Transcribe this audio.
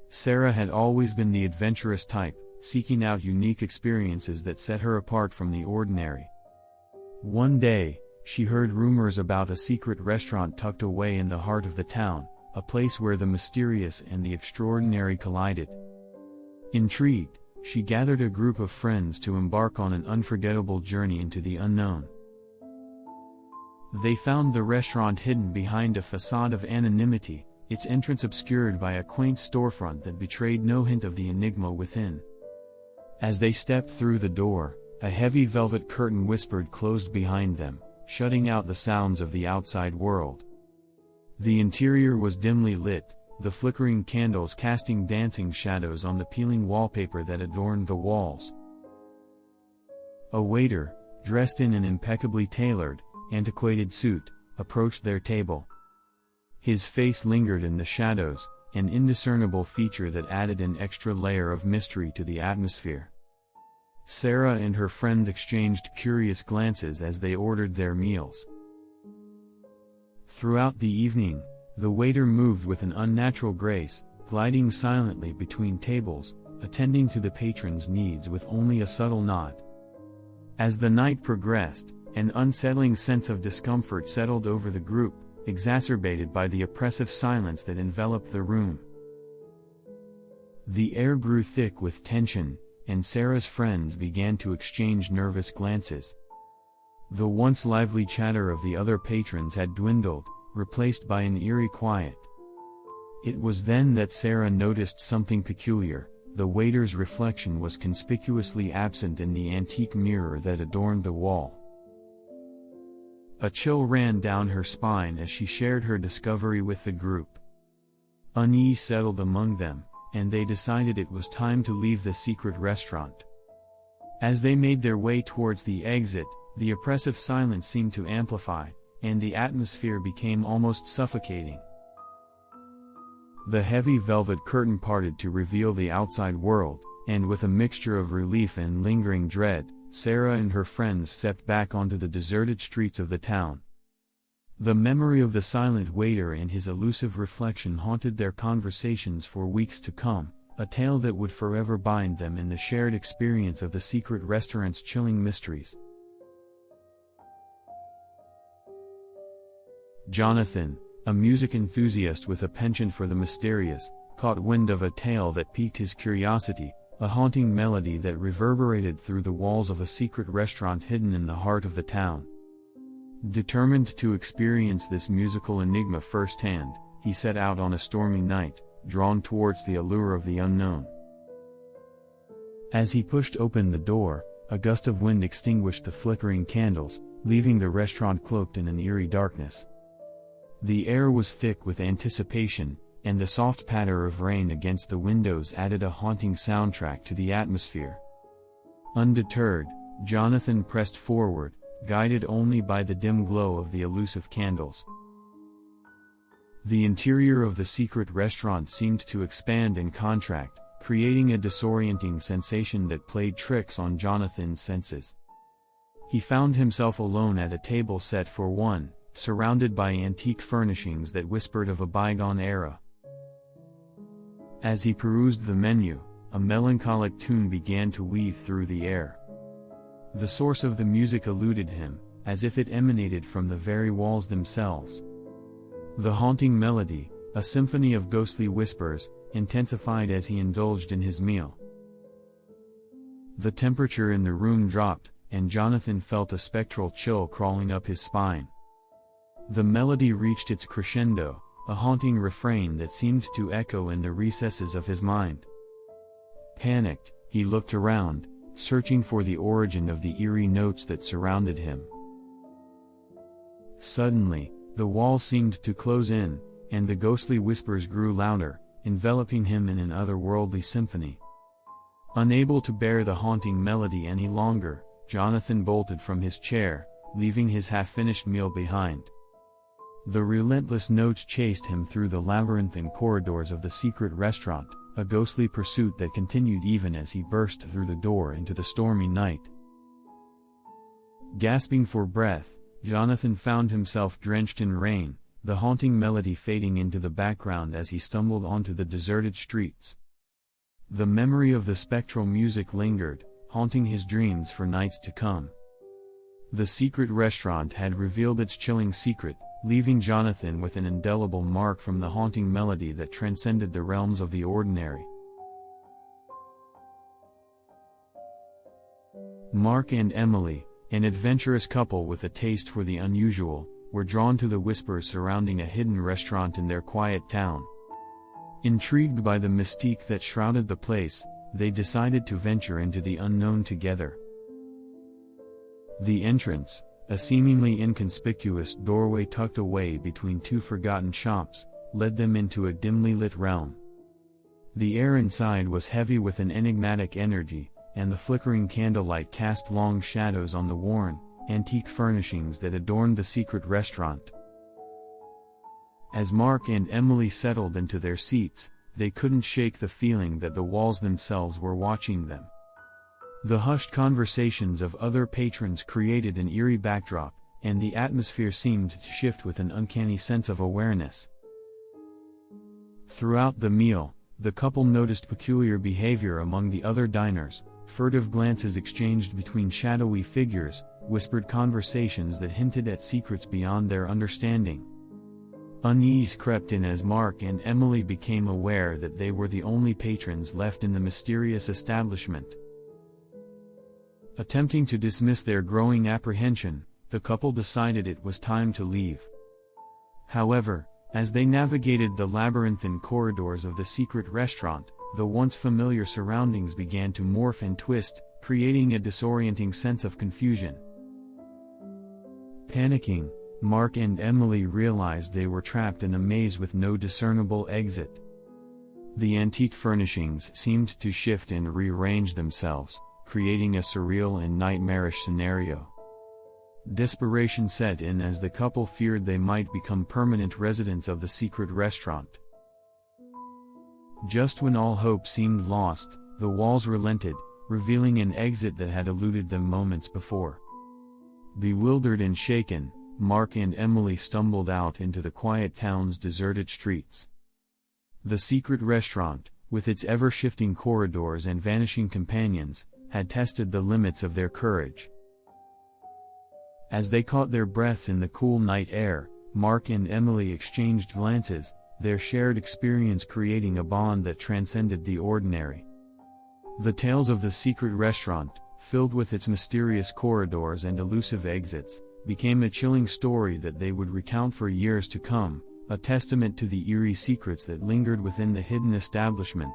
Sarah had always been the adventurous type, seeking out unique experiences that set her apart from the ordinary. One day, she heard rumors about a secret restaurant tucked away in the heart of the town, a place where the mysterious and the extraordinary collided. Intrigued, she gathered a group of friends to embark on an unforgettable journey into the unknown. They found the restaurant hidden behind a facade of anonymity, its entrance obscured by a quaint storefront that betrayed no hint of the enigma within. As they stepped through the door, a heavy velvet curtain whispered closed behind them, shutting out the sounds of the outside world. The interior was dimly lit, the flickering candles casting dancing shadows on the peeling wallpaper that adorned the walls. A waiter, dressed in an impeccably tailored, antiquated suit, approached their table. His face lingered in the shadows, an indiscernible feature that added an extra layer of mystery to the atmosphere. Sarah and her friend exchanged curious glances as they ordered their meals. Throughout the evening, the waiter moved with an unnatural grace, gliding silently between tables, attending to the patrons' needs with only a subtle nod. As the night progressed, an unsettling sense of discomfort settled over the group, exacerbated by the oppressive silence that enveloped the room. The air grew thick with tension, and Sarah's friends began to exchange nervous glances. The once lively chatter of the other patrons had dwindled, replaced by an eerie quiet. It was then that Sarah noticed something peculiar. The waiter's reflection was conspicuously absent in the antique mirror that adorned the wall. A chill ran down her spine as she shared her discovery with the group. Unease settled among them, and they decided it was time to leave the secret restaurant. As they made their way towards the exit, the oppressive silence seemed to amplify, and the atmosphere became almost suffocating. The heavy velvet curtain parted to reveal the outside world, and with a mixture of relief and lingering dread, Sarah and her friends stepped back onto the deserted streets of the town. The memory of the silent waiter and his elusive reflection haunted their conversations for weeks to come, a tale that would forever bind them in the shared experience of the secret restaurant's chilling mysteries. Jonathan, a music enthusiast with a penchant for the mysterious, caught wind of a tale that piqued his curiosity, a haunting melody that reverberated through the walls of a secret restaurant hidden in the heart of the town. Determined to experience this musical enigma firsthand, he set out on a stormy night, drawn towards the allure of the unknown. As he pushed open the door, a gust of wind extinguished the flickering candles, leaving the restaurant cloaked in an eerie darkness. The air was thick with anticipation, and the soft patter of rain against the windows added a haunting soundtrack to the atmosphere. Undeterred, Jonathan pressed forward, guided only by the dim glow of the elusive candles. The interior of the secret restaurant seemed to expand and contract, creating a disorienting sensation that played tricks on Jonathan's senses. He found himself alone at a table set for one, surrounded by antique furnishings that whispered of a bygone era. As he perused the menu, a melancholic tune began to weave through the air. The source of the music eluded him, as if it emanated from the very walls themselves. The haunting melody, a symphony of ghostly whispers, intensified as he indulged in his meal. The temperature in the room dropped, and Jonathan felt a spectral chill crawling up his spine. The melody reached its crescendo, a haunting refrain that seemed to echo in the recesses of his mind. Panicked, he looked around, searching for the origin of the eerie notes that surrounded him. Suddenly, the wall seemed to close in, and the ghostly whispers grew louder, enveloping him in an otherworldly symphony. Unable to bear the haunting melody any longer, Jonathan bolted from his chair, leaving his half-finished meal behind. The relentless notes chased him through the labyrinthine corridors of the secret restaurant, a ghostly pursuit that continued even as he burst through the door into the stormy night. Gasping for breath, Jonathan found himself drenched in rain, the haunting melody fading into the background as he stumbled onto the deserted streets. The memory of the spectral music lingered, haunting his dreams for nights to come. The secret restaurant had revealed its chilling secret, leaving Jonathan with an indelible mark from the haunting melody that transcended the realms of the ordinary. Mark and Emily, an adventurous couple with a taste for the unusual, were drawn to the whispers surrounding a hidden restaurant in their quiet town. Intrigued by the mystique that shrouded the place, they decided to venture into the unknown together. The entrance, a seemingly inconspicuous doorway tucked away between two forgotten shops, led them into a dimly lit realm. The air inside was heavy with an enigmatic energy, and the flickering candlelight cast long shadows on the worn, antique furnishings that adorned the secret restaurant. As Mark and Emily settled into their seats, they couldn't shake the feeling that the walls themselves were watching them. The hushed conversations of other patrons created an eerie backdrop, and the atmosphere seemed to shift with an uncanny sense of awareness. Throughout the meal, the couple noticed peculiar behavior among the other diners, furtive glances exchanged between shadowy figures, whispered conversations that hinted at secrets beyond their understanding. Unease crept in as Mark and Emily became aware that they were the only patrons left in the mysterious establishment. Attempting to dismiss their growing apprehension, the couple decided it was time to leave. However, as they navigated the labyrinthine corridors of the secret restaurant, the once familiar surroundings began to morph and twist, creating a disorienting sense of confusion. Panicking, Mark and Emily realized they were trapped in a maze with no discernible exit. The antique furnishings seemed to shift and rearrange themselves, creating a surreal and nightmarish scenario. Desperation set in as the couple feared they might become permanent residents of the secret restaurant. Just when all hope seemed lost, the walls relented, revealing an exit that had eluded them moments before. Bewildered and shaken, Mark and Emily stumbled out into the quiet town's deserted streets. The secret restaurant, with its ever-shifting corridors and vanishing companions, had tested the limits of their courage. As they caught their breaths in the cool night air, Mark and Emily exchanged glances, their shared experience creating a bond that transcended the ordinary. The tales of the secret restaurant, filled with its mysterious corridors and elusive exits, became a chilling story that they would recount for years to come, a testament to the eerie secrets that lingered within the hidden establishment.